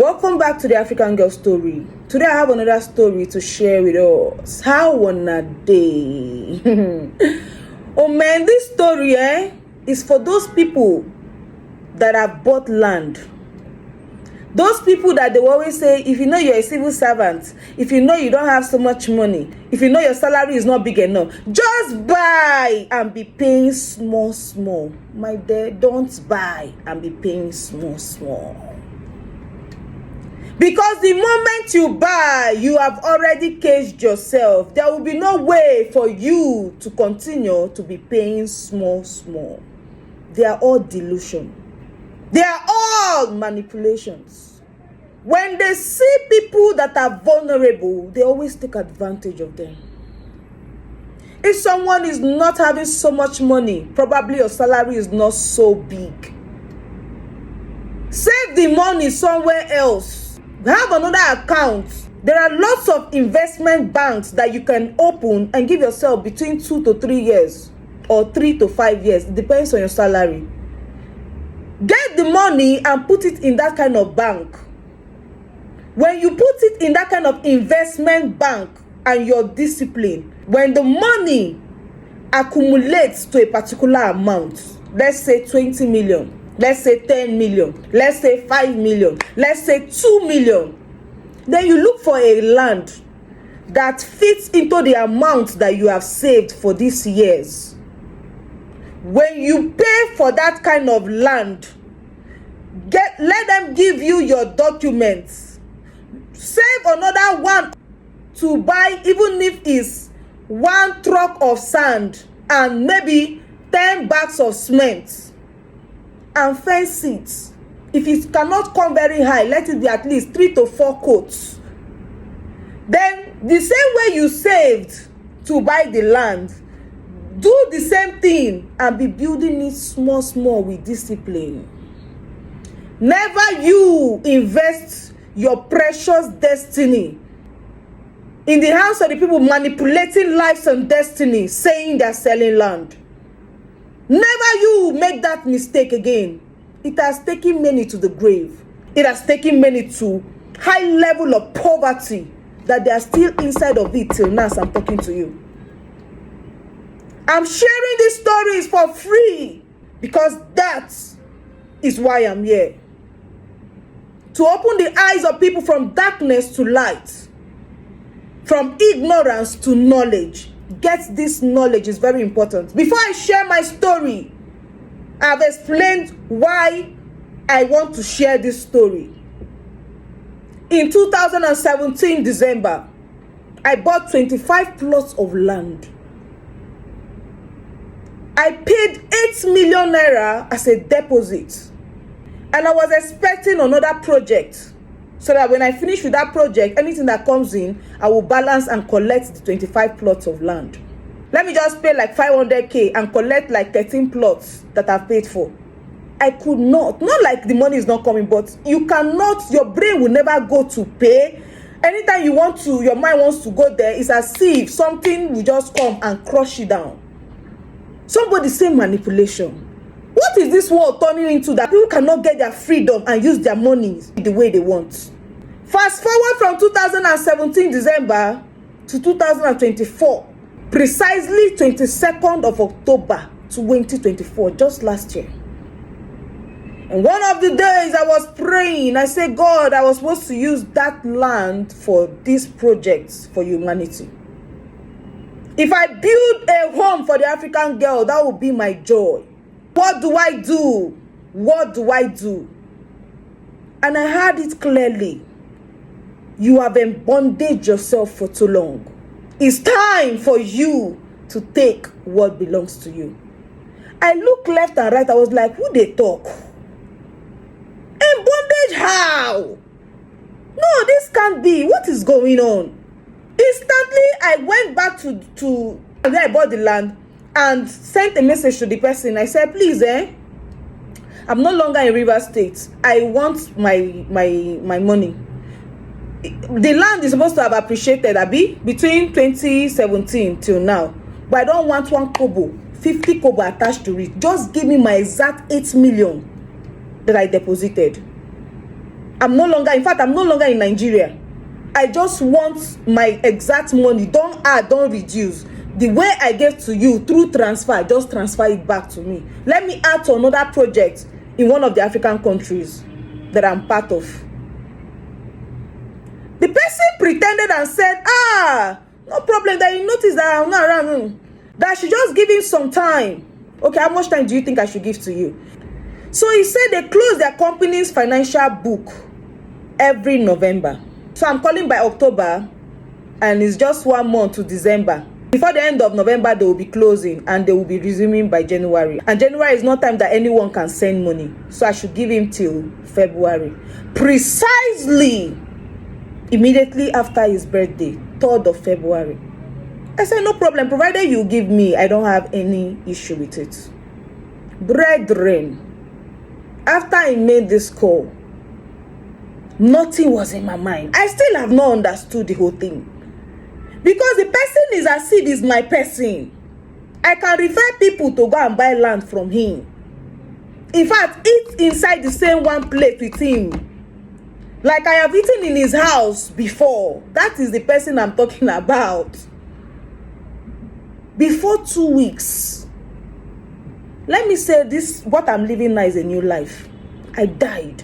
Welcome back to the African Girl Story. Today I have another story to share with us. How on a day? Oh man, this story is for those people that have bought land. Those people that they will always say, if you know you're a civil servant, if you know you don't have so much money, if you know your salary is not big enough, just buy and be paying small. My dear, don't buy and be paying small. Because the moment you buy, you have already caged yourself. There will be no way for you to continue to be paying small. They are all delusion. They are all manipulations. When they see people that are vulnerable, they always take advantage of them. If someone is not having so much money, probably your salary is not so big. Save the money somewhere else. Have another account. There are lots of investment banks that you can open and give yourself between 2 to 3 years or 3 to 5 years. It depends on your salary. Get the money and put it in that kind of bank. When you put it in that kind of investment bank and you're disciplined, when the money accumulates to a particular amount, let's say 20 million, let's say 10 million, let's say 5 million, let's say 2 million, then you look for a land that fits into the amount that you have saved for these years. When you pay for that kind of land, let them give you your documents. Save another one to buy, even if it's 1 truck of sand and maybe 10 bags of cement, and fence it. If it cannot come very high, let it be at least 3 to 4 coats. Then the same way you saved to buy the land, do the same thing and be building it small with discipline. Never you invest your precious destiny in the hands of the people manipulating lives and destiny, saying they're selling land. Never you make that mistake again. It has taken many to the grave. It has taken many to high level of poverty that they are still inside of it till now as I'm talking to you. I'm sharing these stories for free because that is why I'm here. To open the eyes of people from darkness to light, from ignorance to knowledge. Get this knowledge is very important. Before I share my story, I've explained why I want to share this story. In 2017 December, I bought 25 plots of land. I paid 8 million naira as a deposit. And I was expecting another project, so that when I finish with that project, anything that comes in, I will balance and collect the 25 plots of land. Let me just pay like 500k and collect like 13 plots that I've paid for. I could not like the money is not coming, but you cannot, your brain will never go to pay. Anytime you want to, your mind wants to go there, it's as if something will just come and crush you down. Somebody say manipulation. What is this world turning into that people cannot get their freedom and use their money the way they want? Fast forward from 2017 December to 2024, precisely 22nd of October 2024, just last year. And one of the days I was praying, I said, God, I was supposed to use that land for these projects for humanity. If I build a home for the African girl, that would be my joy. What do I do? What do I do? And I heard it clearly. You have bondaged yourself for too long. It's time for you to take what belongs to you. I looked left and right. I was like, who they talk? And bondage how? No, this can't be. What is going on? Instantly, I went back to where I bought the land and sent a message to the person. I said, please, I'm no longer in Rivers State. I want my money. The land is supposed to have appreciated, Abi, between 2017 till now. But I don't want 1 kobo, 50 kobo attached to it. Just give me my exact 8 million that I deposited. I'm no longer in Nigeria. I just want my exact money. Don't add, don't reduce. The way I get to you through transfer, just transfer it back to me. Let me add to another project in one of the African countries that I'm part of. The person pretended and said, no problem, that you notice that I'm not around. That I should just give him some time. Okay, how much time do you think I should give to you? So he said they close their company's financial book every November. So I'm calling by October, and it's just 1 month to December. Before the end of November, they will be closing, and they will be resuming by January. And January is not time that anyone can send money. So I should give him till February. Precisely immediately after his birthday, 3rd of February. I said, no problem, provided you give me, I don't have any issue with it. Brethren, after I made this call, nothing was in my mind. I still have not understood the whole thing. Because the person is as if he's my person. I can refer people to go and buy land from him. In fact, eat inside the same one plate with him. Like I have eaten in his house before. That is the person I'm talking about. Before 2 weeks, let me say this, what I'm living now is a new life. I died.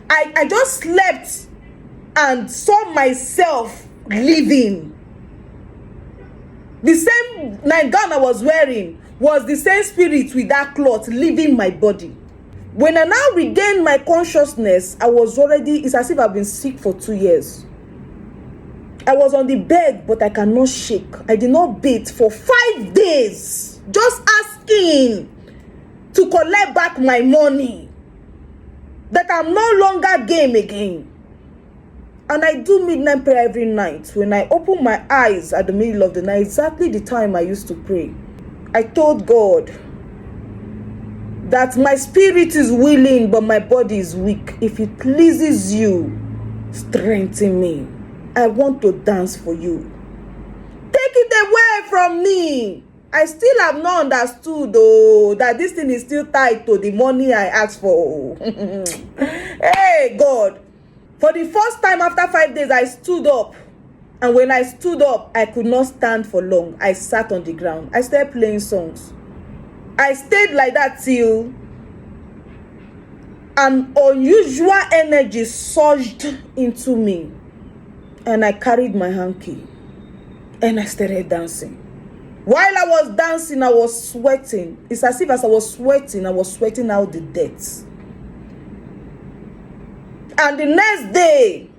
I just slept and saw myself living. The same nightgown I was wearing was the same spirit with that cloth leaving my body. When I now regained my consciousness, I was already, it's as if I've been sick for 2 years. I was on the bed, but I cannot shake. I did not bathe for 5 days, just asking to collect back my money, that I'm no longer game again. And I do midnight prayer every night. When I open my eyes at the middle of the night, exactly the time I used to pray, I told God that my spirit is willing, but my body is weak. If it pleases you, strengthen me. I want to dance for you. Take it away from me. I still have not understood, though, that this thing is still tied to the money I asked for. Hey, God. For the first time after 5 days, I stood up. And when I stood up, I could not stand for long. I sat on the ground. I started playing songs. I stayed like that till an unusual energy surged into me. And I carried my hanky. And I started dancing. While I was dancing, I was sweating. It's as if as I was sweating out the dirt. And the next day,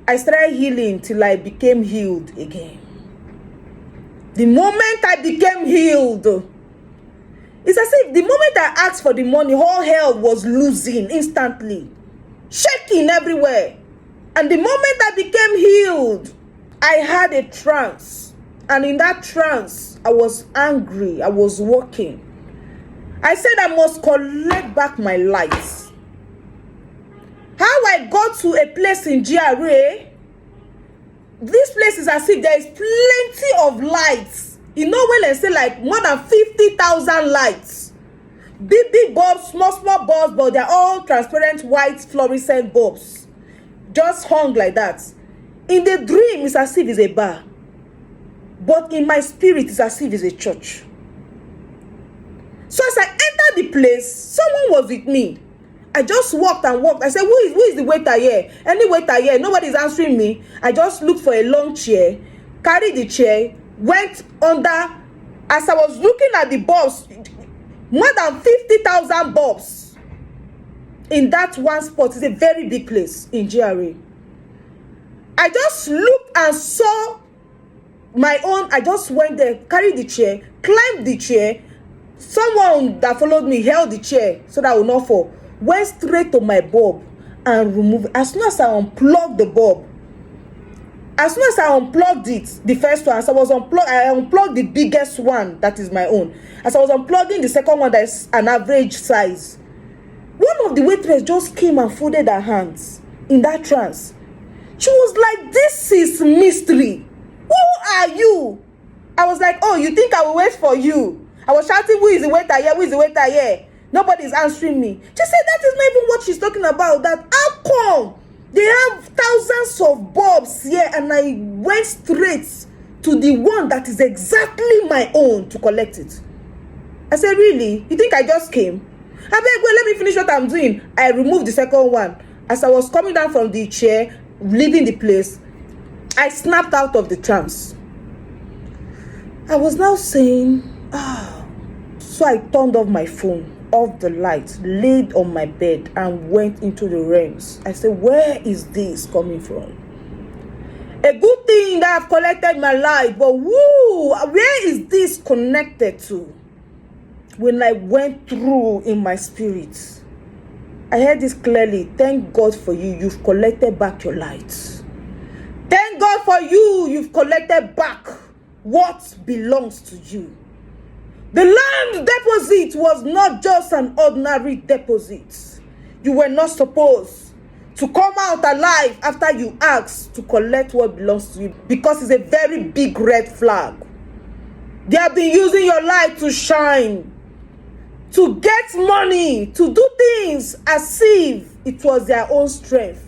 I started healing till I became healed again. The moment I became healed, it's as if the moment I asked for the money, all hell was losing instantly, shaking everywhere. And the moment I became healed, I had a trance. And in that trance, I was angry. I was walking. I said I must collect back my lights. How I got to a place in GRA, this place is as if there is plenty of lights. You know when I say like more than 50,000 lights. Big bulbs, small bulbs, but they're all transparent white fluorescent bulbs. Just hung like that. In the dream, it's as if it's a bar. But in my spirit, it's as if it's a church. So as I entered the place, someone was with me. I just walked and walked. I said, who is the waiter here? Any waiter here? Nobody's answering me. I just looked for a long chair, carried the chair, went under. As I was looking at the bulbs, more than 50,000 bulbs in that one spot. It's a very big place in GRA. I just looked and saw my own. I just went there, carried the chair, climbed the chair. Someone that followed me held the chair so that I would not fall. Went straight to my bulb and removed it. As soon as I unplugged the bulb, as soon as I unplugged it, the first one, as I was I unplugged the biggest one that is my own. As I was unplugging the second one that is an average size, one of the waitress just came and folded her hands in that trance. She was like, this is mystery. Who are you? I was like, oh, you think I will wait for you? I was shouting, who is the waiter here? Who is the waiter here? Nobody's answering me. She said that is not even what she's talking about. That how come they have thousands of bulbs here and I went straight to the one that is exactly my own to collect it? I said, really? You think I just came? I beg, well, let me finish what I'm doing. I removed the second one. As I was coming down from the chair, leaving the place, I snapped out of the trance. I was now saying, So I turned off my phone, off the light, laid on my bed and went into the realms. I said, where is this coming from? A good thing that I've collected my life, but where is this connected to? When I went through in my spirit, I heard this clearly. Thank God for you. You've collected back your light. Thank God for you. You've collected back what belongs to you. The land deposit was not just an ordinary deposit. You were not supposed to come out alive after you asked to collect what belongs to you, because it's a very big red flag. They have been using your light to shine, to get money, to do things as if it was their own strength.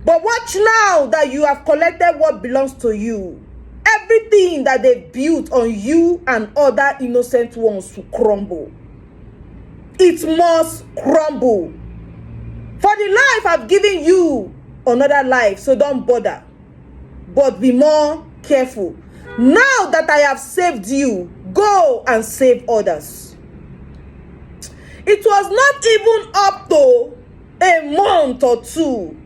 But watch now that you have collected what belongs to you. Everything that they built on you and other innocent ones to crumble. It must crumble. For the life I've given you, another life, so don't bother. But be more careful. Now that I have saved you, go and save others. It was not even up to a month or two.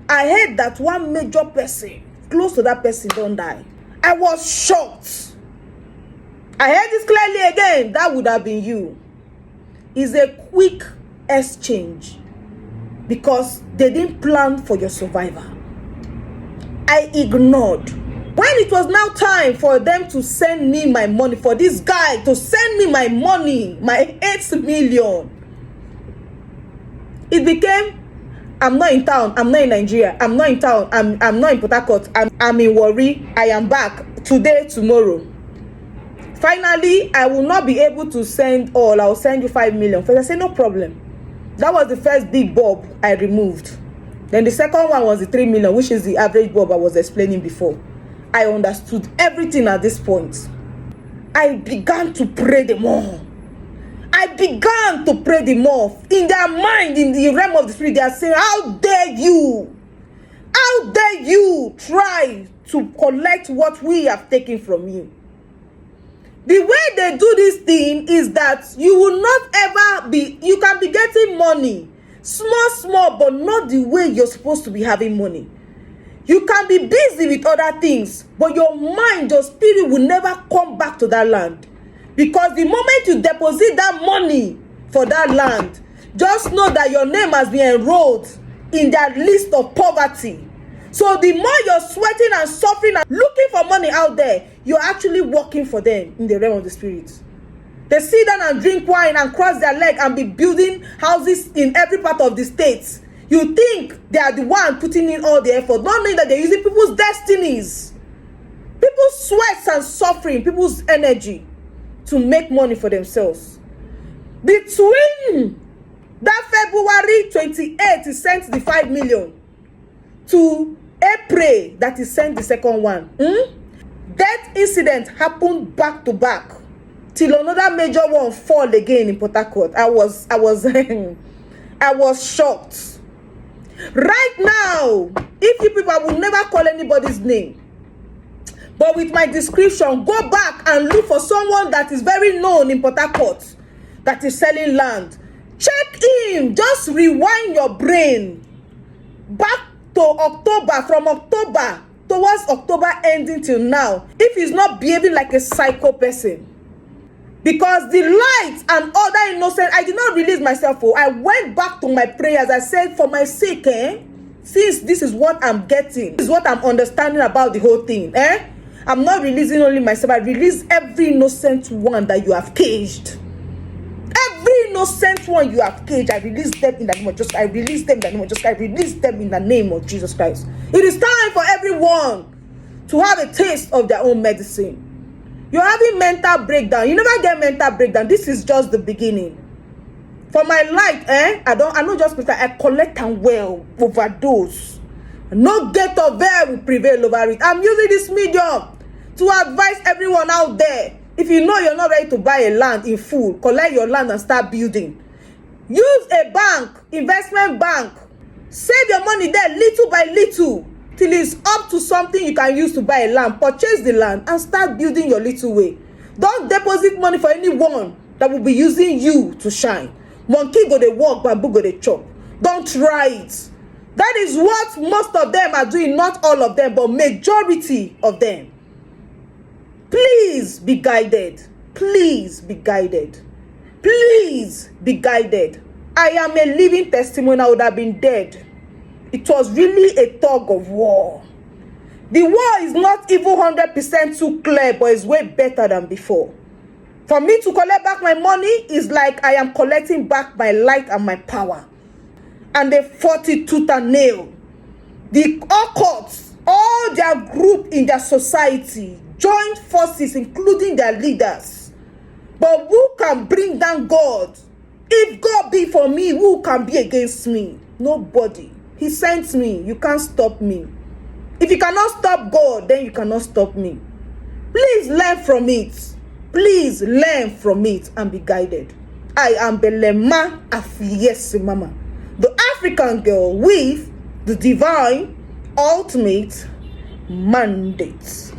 I heard that one major person, close to that person, don't die. I was shocked. I heard this clearly again. That would have been you. It's a quick exchange because they didn't plan for your survival. I ignored. When it was now time for them to send me my money, for this guy to send me my money, my 8 million, it became, I'm not in town, I'm not in Nigeria, I'm not in town, I'm not in Port Harcourt, I'm in Warri, I am back today, tomorrow. Finally, I will not be able to send all, I'll send you 5 million. First, I said, no problem. That was the first big bulb I removed. Then the second one was the 3 million, which is the average bulb I was explaining before. I understood everything at this point. I began to pray them all. I began to pray them all. In their mind, in the realm of the spirit, they are saying, how dare you? How dare you try to collect what we have taken from you? The way they do this thing is that you will not ever be, you can be getting money, small, but not the way you're supposed to be having money. You can be busy with other things, but your mind, your spirit will never come back to that land. Because the moment you deposit that money for that land, just know that your name has been enrolled in their list of poverty. So the more you're sweating and suffering and looking for money out there, you're actually working for them in the realm of the spirit. They sit down and drink wine and cross their leg and be building houses in every part of the states. You think they are the one putting in all the effort, not knowing that they're using people's destinies, people's sweats and suffering, people's energy to make money for themselves. Between that February 28th, he sent the 5 million to April that he sent the second one. That incident happened back to back till another major one fall again in Port Harcourt. I was I was shocked. Right now, if you people, I will never call anybody's name, but with my description, go back and look for someone that is very known in Port Harcourt that is selling land. Check him. Just rewind your brain back to October, from October towards October ending till now, if he's not behaving like a psycho person. Because the light and other innocent, I did not release myself. I went back to my prayers. I said, for my sake, since this is what I'm getting, this is what I'm understanding about the whole thing, I'm not releasing only myself. I release every innocent one that you have caged. Every innocent one you have caged, I release them in the name of Jesus. I release them in the name of Jesus. I release them in the name of Jesus Christ. It is time for everyone to have a taste of their own medicine. You're having mental breakdown. You never get mental breakdown. This is just the beginning. For my light, I not just I collect and well overdose. No gate of hell will prevail over it. I'm using this medium to advise everyone out there. If you know you're not ready to buy a land in full, collect your land and start building. Use a bank, investment bank. Save your money there little by little till it's up to something you can use to buy a land. Purchase the land and start building your little way. Don't deposit money for anyone that will be using you to shine. Monkey go dey walk, bamboo go dey chop. Don't try it. That is what most of them are doing, not all of them, but majority of them. Please be guided. Please be guided. Please be guided. I am a living testimony. I would have been dead. It was really a tug of war. The war is not even 100% too clear, but it's way better than before. For me to collect back my money is like I am collecting back my light and my power. And they fought it tooth and nail. The occults, all their group in their society, joined forces, including their leaders. But who can bring down God? If God be for me, who can be against me? Nobody. He sent me. You can't stop me. If you cannot stop God, then you cannot stop me. Please learn from it. Please learn from it and be guided. I am Belema Afiyesi Mama, the African girl with the divine ultimate mandate.